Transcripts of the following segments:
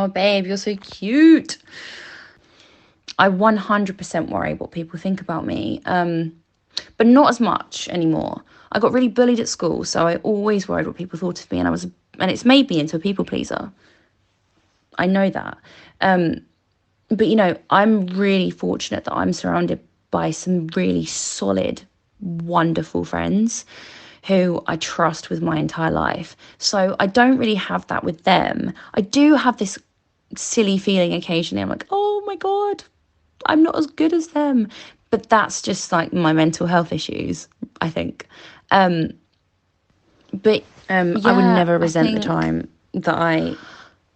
oh, babe, you're so cute. I 100% worry what people think about me, but not as much anymore. I got really bullied at school, so I always worried what people thought of me, and it's made me into a people pleaser. I know that. But, you know, I'm really fortunate that I'm surrounded by some really solid, wonderful friends who I trust with my entire life. So I don't really have that with them. I do have this silly feeling occasionally. I'm like, oh my God, I'm not as good as them. But that's just like my mental health issues, I think. I would never resent the time that I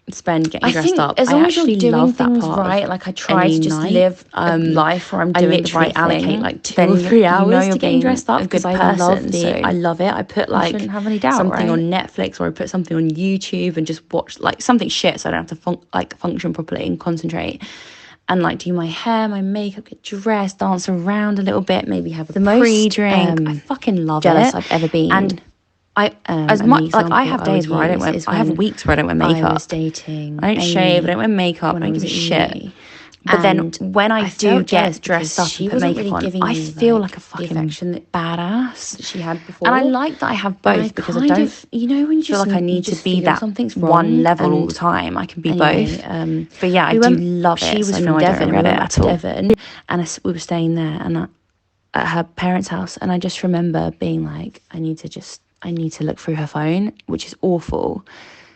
spend getting dressed up. As long as you're doing things right, like I try to just live a life where I'm doing the right thing. I allocate like 2 or 3 hours to getting dressed up because I love it. I put like something on Netflix, or I put something on YouTube and just watch like something shit, so I don't have to function properly and concentrate. And like do my hair, my makeup, get dressed, dance around a little bit, maybe have a pre-drink. I fucking love jealous it. I've ever been. And I I have days where I don't wear. I have weeks where I don't wear makeup. I was dating. I don't shave. I don't wear makeup. I don't give a shit. But then when I do get dressed up and put makeup on, I feel like a fucking badass that she had before. And I like that I have both, because I don't when you feel like I need to be that one level all the time. I can be both. But yeah, I do love it. She was from Devon. We went back to Devon, and we were staying there, and at her parents' house, and I just remember being like, I need to look through her phone, which is awful.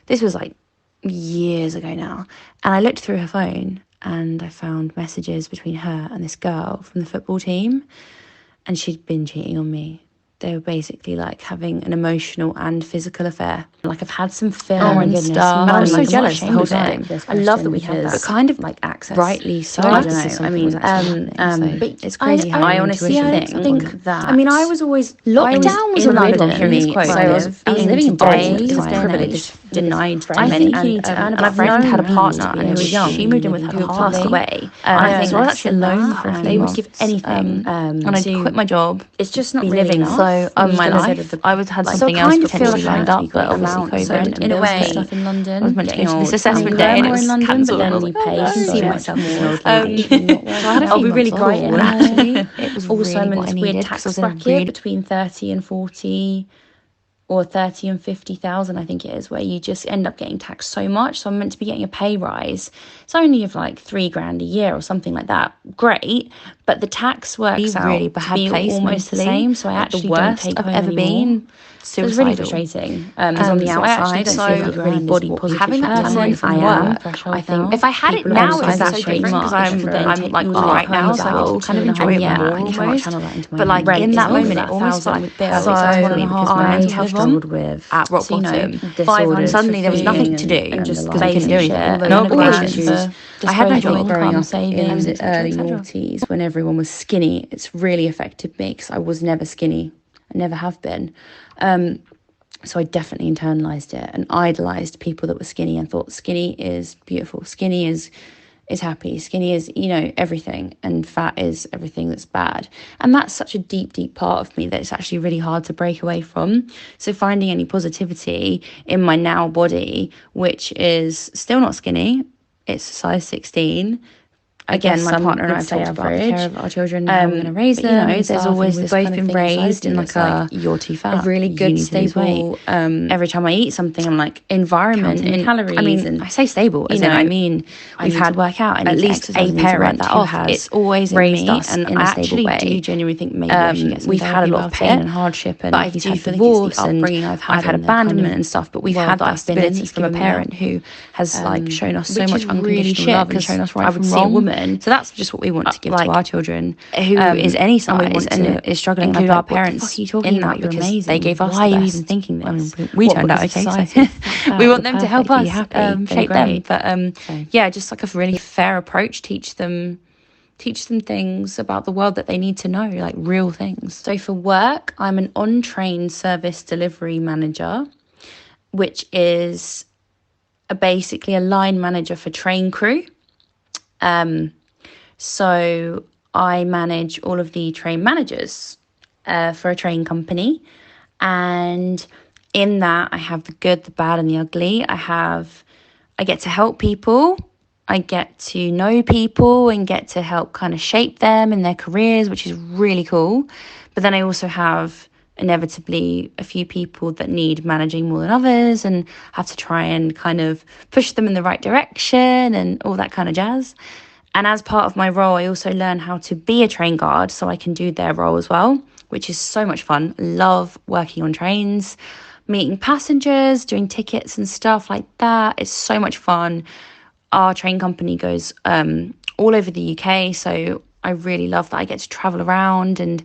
This was like years ago now. And I looked through her phone and I found messages between her and this girl from the football team. And she'd been cheating on me. They were basically like having an emotional and physical affair. Like I've had some film and stuff. I was so jealous the whole time. I love that we had that. But kind of like access. Rightly so. I don't know. I mean, but it's crazy how I honestly think that. I mean, I was always lockdown was in London for me. So I was living in days. Privilege denied to many. And a friend had a partner, and she moved in with her, who passed away. So I was actually alone for a few months. They would give anything, and I quit my job. It's just not living enough. So my life, I was had something else potentially lined up, but obviously COVID. In a way, stuff in London. I was meant to go to this assessment day, and it was cancelled. But then we paid to see myself more. I'll be really grateful. Actually, it was also I'm in this weird tax bracket between 30 and 40. Or 30 and 50,000, I think it is, where you just end up getting taxed so much. So I'm meant to be getting a pay rise. It's only of like $3,000 a year or something like that. Great, but the tax works out really bad to be almost the same. So I actually don't take home ever been. So it's really frustrating. Because on the outside, I don't feel really body positive. Having that time from work, I think if I had it now, it's so different because I'm like right now, so I kind of enjoy it more almost. But like in that moment, it almost felt like bills. So I have struggled with at rock bottom. 500. Suddenly there was nothing to do, just because I couldn't do anything. No obligations. I had no job growing up in the early noughties when everyone was skinny. It's really affected me because I was never skinny. I never have been. So I definitely internalized it and idolized people that were skinny and thought skinny is beautiful. Skinny is happy. Skinny is, everything. And fat is everything that's bad. And that's such a deep, deep part of me that it's actually really hard to break away from. So finding any positivity in my now body, which is still not skinny. It's size 16. Again, my partner and I have talked about the care of our children and how we're going to raise them. There's always this both been raised in like you're too fat, a really good stable. Every time I eat something, I'm like environment and calories. I mean, I say stable, as in I mean we've had work out and at least a parent who has it's always raised us in a stable way. I do genuinely think maybe we've had a lot of pain and hardship, and he's had divorce and I've had abandonment and stuff. But we've had that stability from a parent who has like shown us so much unconditional love and shown us right from wrong. So that's just what we want to give to our children, who is any size and is struggling. Like our parents in that, because they gave us. Why are you even thinking this? We turned out okay, so we want them to help us shape them. But yeah, just like a really fair approach. Teach them things about the world that they need to know, like real things. So for work, I'm an on-train service delivery manager, which is basically a line manager for train crew. So I manage all of the train managers for a train company. And in that, I have the good, the bad, and the ugly. I I get to help people. I get to know people and get to help kind of shape them in their careers, which is really cool. But then I also have inevitably a few people that need managing more than others and have to try and kind of push them in the right direction and all that kind of jazz. And as part of my role, I also learn how to be a train guard so I can do their role as well, which is so much fun. Love working on trains, meeting passengers, doing tickets and stuff like that. It's so much fun. Our train company goes all over the UK, so I really love that I get to travel around and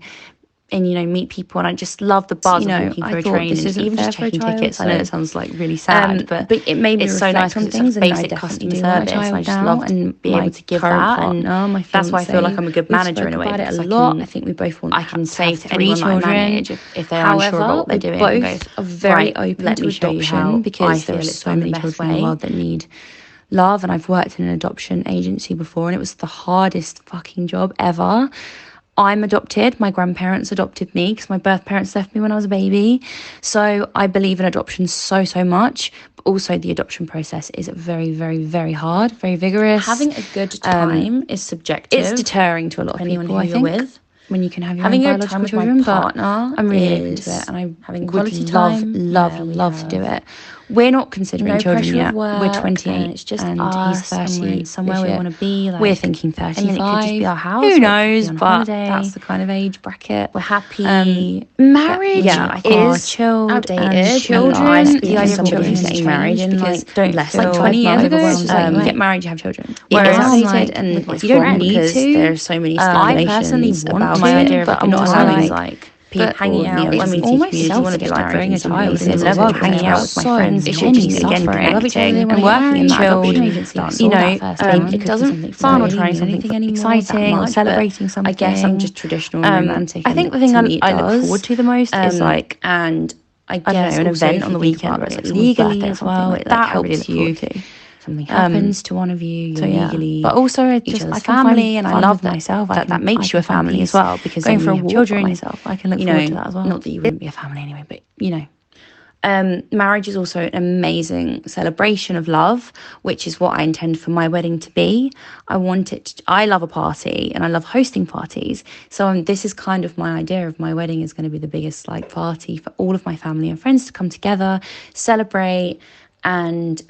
meet people, and I just love the buzz of walking through a train and even just checking tickets. I know it sounds like really sad, but it made me it's so nice because it's basic customer service. I just love to be able to give that, and that's why I feel like I'm a good manager in a way. About it a lot. I think we both want. I can say to anyone that I manage if they're unsure about what they're doing, both are very open to adoption because there are so many children in the world that need love. And I've worked in an adoption agency before, and it was the hardest fucking job ever. I'm adopted. My grandparents adopted me because my birth parents left me when I was a baby. So I believe in adoption so much. But also the adoption process is very, very, very hard, very vigorous. Having a good time is subjective. It's deterring to a lot of people, I think. With. When you can have your having own a time with children, my partner, I'm really open to it, and I having quality time. love to do it. We're not considering children yet. We're 28, it's just and us, he's 30. And somewhere we want to be. We're thinking 35. And then it could just be our house. Who knows? But that's the kind of age bracket. We're happy. Marriage is chilled, outdated. Children, the idea of children getting married in like 20 years ago, you get married, you have children. Whereas and you don't need to. There's so many stipulations about my idea of but not allowing like people hanging out. When we teach community, you want to get married a child and level hanging out with my friends. It's just again connecting and working in that adoption agency. It doesn't fun or trying something exciting or celebrating something. I guess I'm just traditional and romantic. I think the thing I look forward to the most is like, and I guess an event on the weekend where it's like legally as well. That helps you. Something happens to one of you, you're legally, but also I can family, and I love myself. That makes you a family as well, because going for a walk children, myself, I can look forward to that as well. Not that you wouldn't be a family anyway, but marriage is also an amazing celebration of love, which is what I intend for my wedding to be. I love a party and I love hosting parties. So this is kind of my idea of my wedding is going to be the biggest like party for all of my family and friends to come together, celebrate and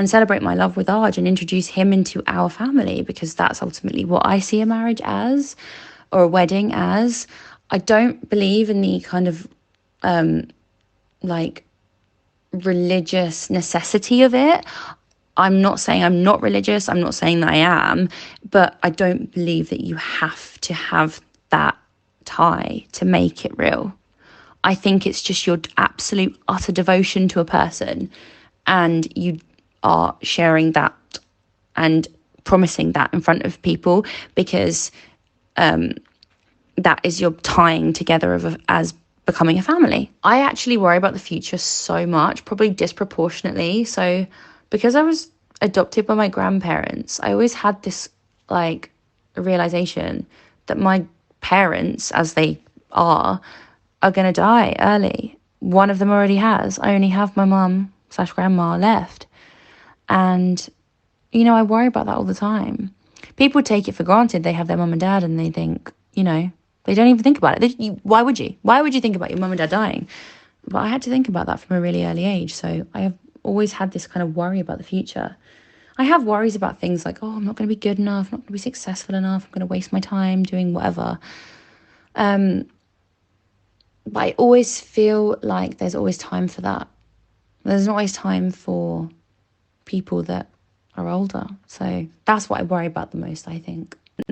celebrate my love with Arj and introduce him into our family, because that's ultimately what I see a marriage as, or a wedding as. I don't believe in the kind of like religious necessity of it. I'm not saying I'm not religious. I'm not saying that I am, but I don't believe that you have to have that tie to make it real. I think it's just your absolute utter devotion to a person, and you are sharing that and promising that in front of people, because that is your tying together as becoming a family. I actually worry about the future so much, probably disproportionately. So because I was adopted by my grandparents, I always had this like realization that my parents, as they are going to die early. One of them already has. I only have my mum/grandma left. And, I worry about that all the time. People take it for granted. They have their mum and dad and they think, they don't even think about it. Why would you? Why would you think about your mum and dad dying? But I had to think about that from a really early age. So I have always had this kind of worry about the future. I have worries about things like, I'm not going to be good enough, I'm not going to be successful enough, I'm going to waste my time doing whatever. But I always feel like there's always time for that. There's not always time for people that are older. So that's what I worry about the most, I think.